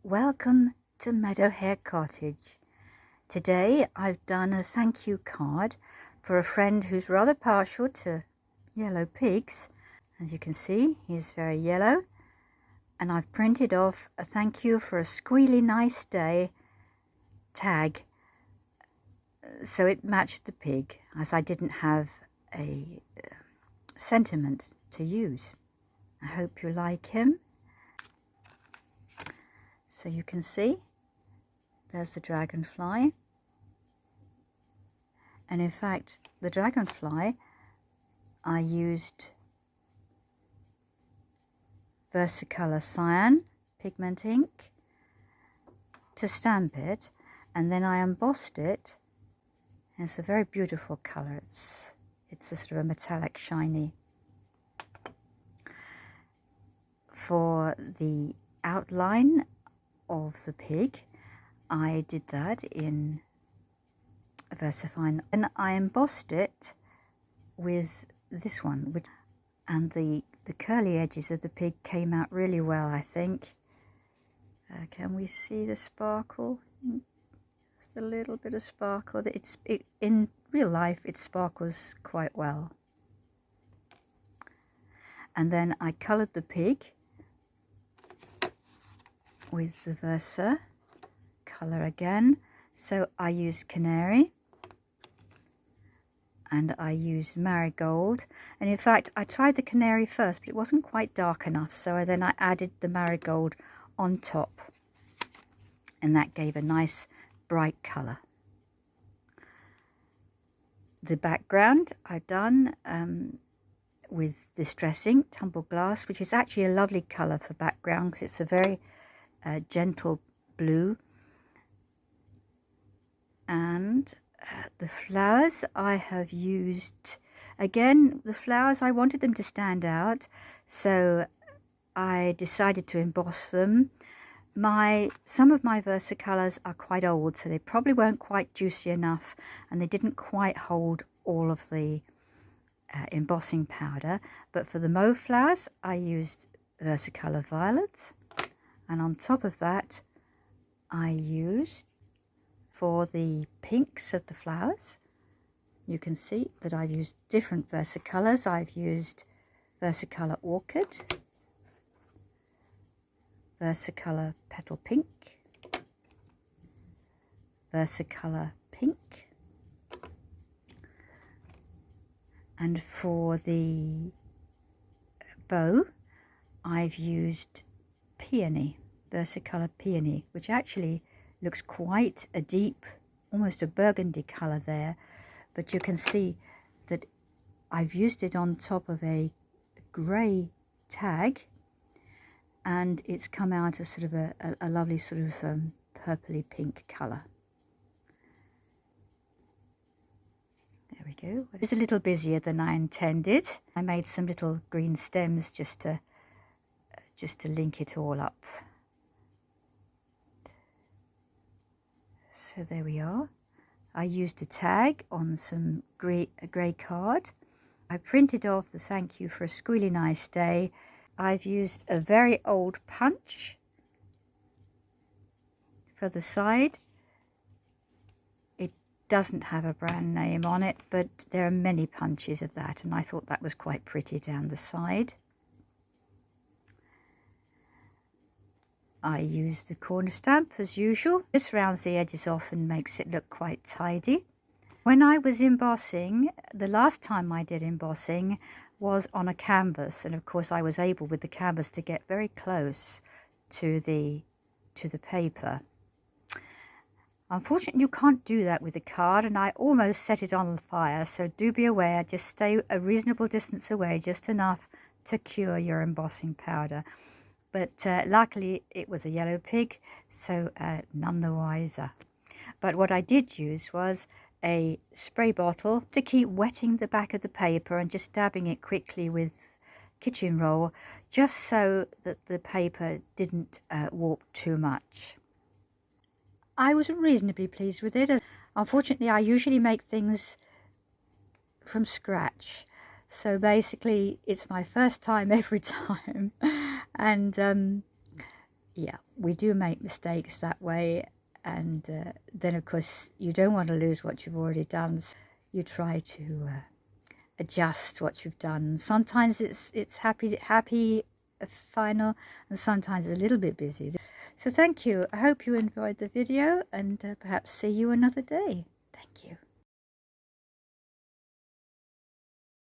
Welcome to Meadow Hare Cottage. Today I've done a thank you card for a friend who's rather partial to yellow pigs. As you can see, he's very yellow, and I've printed off a thank you for a squealy nice day tag so it matched the pig, as I didn't have a sentiment to use. I hope you like him. So you can see there's the dragonfly, and in fact the dragonfly I used Versacolour cyan pigment ink to stamp it, and then I embossed it. It's a very beautiful colour. It's a sort of a metallic shiny. For the outline of the pig, I did that in VersaFine, and I embossed it with this one, and the curly edges of the pig came out really well, I think. Can we see the sparkle? Just a little bit of sparkle. In real life it sparkles quite well. And then I coloured the pig with the Versa colour again. So I used canary and I used marigold, and in fact I tried the canary first, but it wasn't quite dark enough, so then I added the marigold on top, and that gave a nice bright colour. The background I've done with Distress ink, tumbled glass, which is actually a lovely colour for background because it's a very gentle blue. And the flowers I have used, again, the flowers, I wanted them to stand out, so I decided to emboss them. Some of my Versacolours are quite old, so they probably weren't quite juicy enough, and they didn't quite hold all of the embossing powder. But for the mauve flowers I used Versacolour violets, and on top of that I used, for the pinks of the flowers, you can see that I've used different Versacolours. I've used Versacolour Orchid, Versacolour Petal Pink, Versacolour Pink, and for the bow I've used Peony, Versacolour Peony, which actually looks quite a deep, almost a burgundy colour there, but you can see that I've used it on top of a grey tag, and it's come out as sort of a lovely sort of purpley pink colour. There we go. It's a little busier than I intended. I made some little green stems just to link it all up. So there we are. I used a tag on some grey card. I printed off the thank you for a squealy nice day. I've used a very old punch for the side. It doesn't have a brand name on it, but there are many punches of that, and I thought that was quite pretty down the side. I use the corner stamp as usual. Just rounds the edges off and makes it look quite tidy. When I was embossing, the last time I did embossing was on a canvas, and of course I was able with the canvas to get very close to the paper. Unfortunately you can't do that with a card, and I almost set it on fire, so do be aware, just stay a reasonable distance away, just enough to cure your embossing powder. But luckily it was a yellow pig, so none the wiser. But what I did use was a spray bottle to keep wetting the back of the paper and just dabbing it quickly with kitchen roll, just so that the paper didn't warp too much. I was reasonably pleased with it. Unfortunately I usually make things from scratch, so basically it's my first time every time. And yeah, we do make mistakes that way, and then of course you don't want to lose what you've already done, so you try to adjust what you've done. Sometimes it's happy final, and sometimes a little bit busy. So thank you. I hope you enjoyed the video, and perhaps see you another day. Thank you.